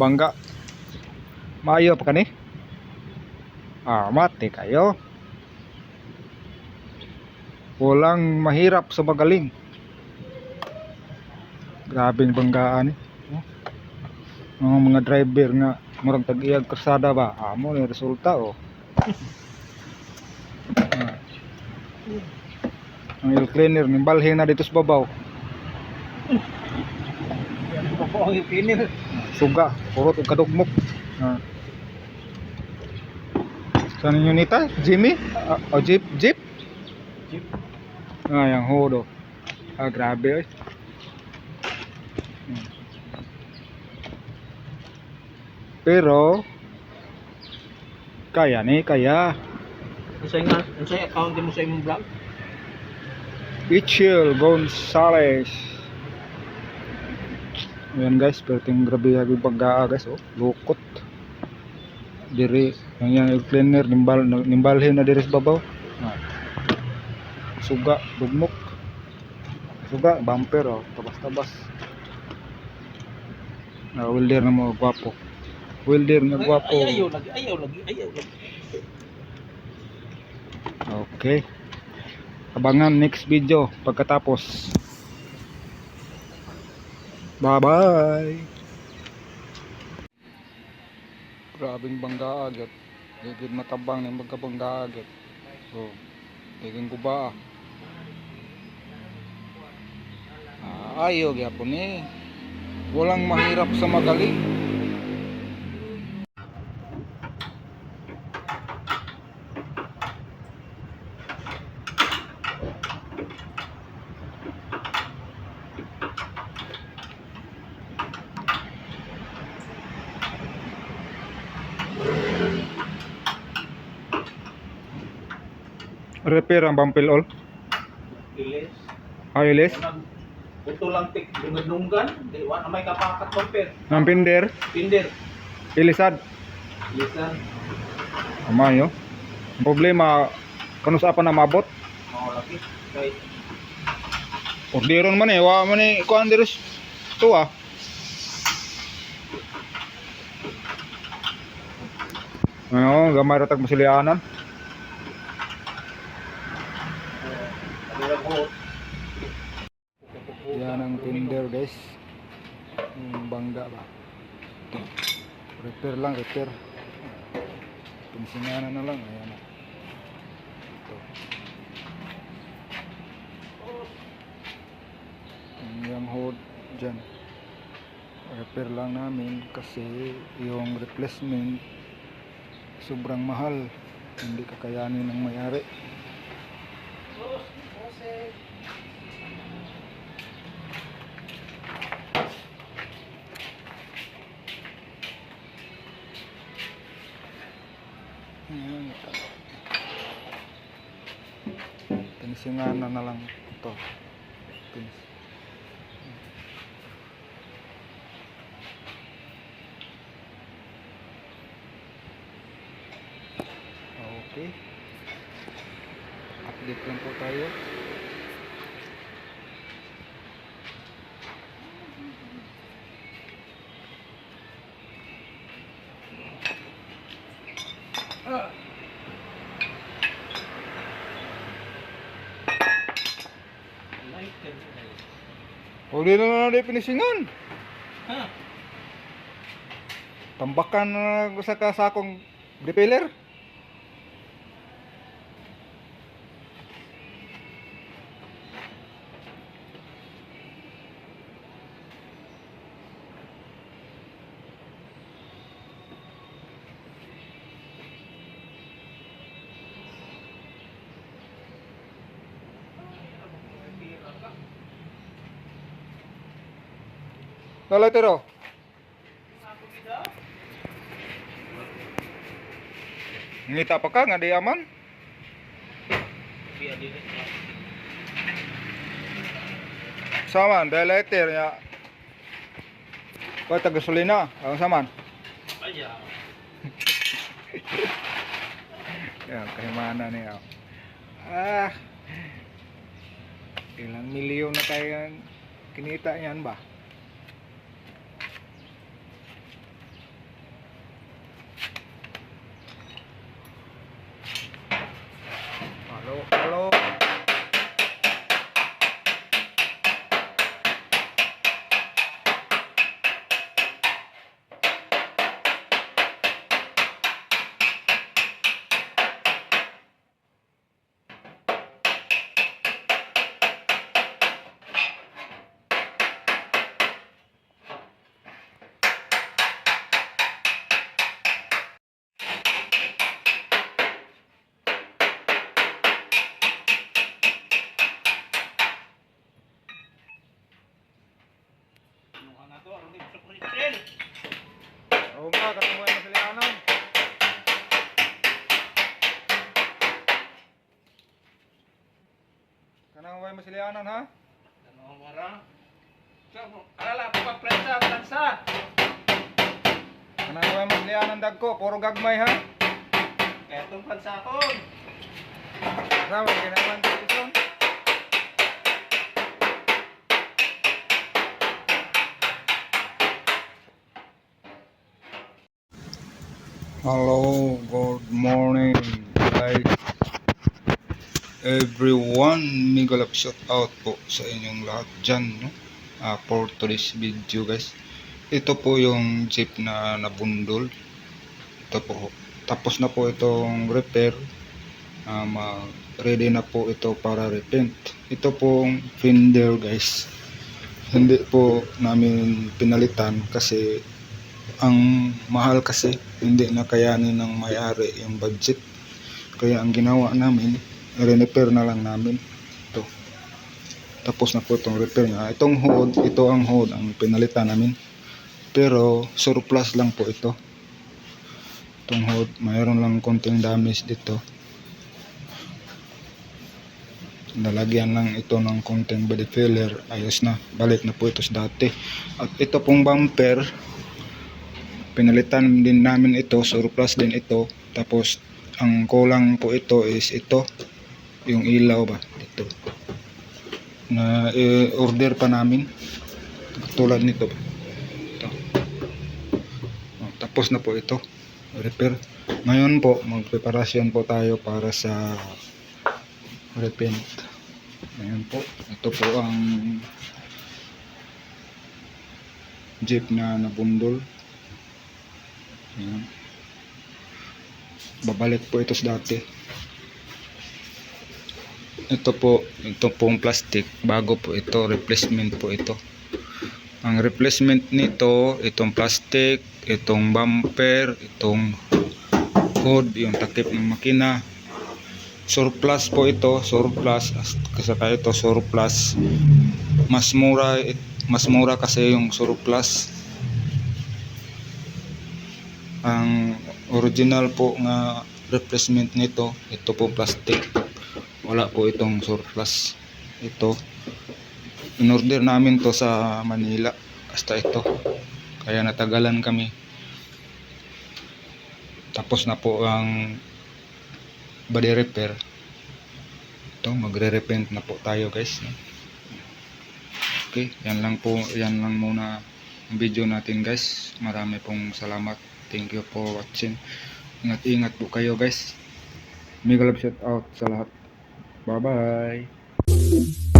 bangga. Maayo pa kani? Mati kayo. Walang mahirap sa magaling. Grabing banggaan eh. Mga driver nga murag tag-iyag kasada ba? Amo ni resulta oh. Ang air cleaner nimbalhin na dito sa babaw. Ang cleaner. Suga, purot ug kadugmok. Saan ninyo nita? Jimmy? Jeep? Jeep. Yang hodo. Grabe eh. Pero kaya ni, kaya. Unsay account mo sa imong vlog? Pichil Gonzales. Ayan guys, perting grabe yung pagkaa guys oh. Lukot. Diri yang cleaner nimbalhin na diri sa babaw. Suga, dugmok. Suga, bumper oh, tabas-tabas. Welder na mo gwapo. Welder na gwapo. Ayaw lagi. Okay. Abangan next video pagkatapos. Bye-bye. Grabing bangga agad. Gigid matabang ng magkabangga agad. So, giging guba. Ayaw gyapon eh. Walang mahirap sa magaling. Repair ang bumpil all. Ilis. Ilis. Puto lang tik dunggan, di wa na may kapakat bumper. Ang pinder. Ilisad. Lisan. Amayo. Ang problema kanu sa pa na mabot. Mao lagi. Kay Orderon man eh, wa man eh kuan diri tuwa. Gamay ra tag masilianan. Yan ang tinder guys. Bangga ba. Ito. Repair lang, repair. Pinsinganan na lang. Ayan na. Ito. Yung hold dyan. Repair lang namin kasi yung replacement sobrang mahal. Hindi kakayanin ng may-ari. Pinsinganan na lang ito. Okay. Update lang po tayo. Uli na na pinisingan. Tambakan na sa kasakong repeller. Nalatero. Ngita pa ka nga di aman. Saman, dahil letter ya. Kau taga gasolina, ang saman. Aja. Yan, kahimana niya. Ilang milyon na tayo kinita yan ba? ha, kanang way masilianan. Kanang way masilianan ha. Ano mara? So, alala ko pa prensa prensa. Kanang way masilianan dagko, puro gagmay ha. Kaya itong pansakon. Kasama ginawan dito son. Hello, good morning guys. Everyone, mega love shout out po sa inyong lahat dyan, no? For today's video guys. Ito po yung jeep na nabundol. Ito po. Tapos na po itong repair. Ready na po ito para repaint. Ito pong fender guys. Hindi po namin pinalitan kasi ang mahal kasi, hindi na kayanin ng may-ari yung budget. Kaya ang ginawa namin, re-repair na lang namin ito. Tapos na po itong repair nga. Itong hood, ito ang hood ang pinalitan namin, pero surplus lang po ito. Itong hood, mayroon lang konting damage dito. Nalagyan lang ito ng konting body filler, ayos na, balik na po ito sa dati. At ito pong bumper, pinalitan din namin ito, surplus din ito. Tapos ang kulang po ito is ito, yung ilaw ba dito na order pa namin, tulad nito ito. Tapos na po ito repair. Ngayon po magpreparasyon po tayo para sa repaint. Ngayon po, ito po ang jeep na nabundol. Ayan. Babalik po ito sa dati. Ito pong plastic, bago po ito, replacement po ito. Ang replacement nito, itong plastic, itong bumper, itong hood, yung takip ng makina. Surplus po ito, surplus, kasaka ito surplus. Mas mura kasi yung surplus. Ang original po nga replacement nito, ito po plastic. Wala po itong surplus. Ito, in-order namin to sa Manila, basta ito. Kaya natagalan kami. Tapos na po ang body repair. Ito, magre-repaint na po tayo guys. Okay, yan lang muna ang video natin guys. Marami pong salamat. Thank you for watching. Ingat-ingat po kayo guys. Mega love shout out sa lahat. Bye bye.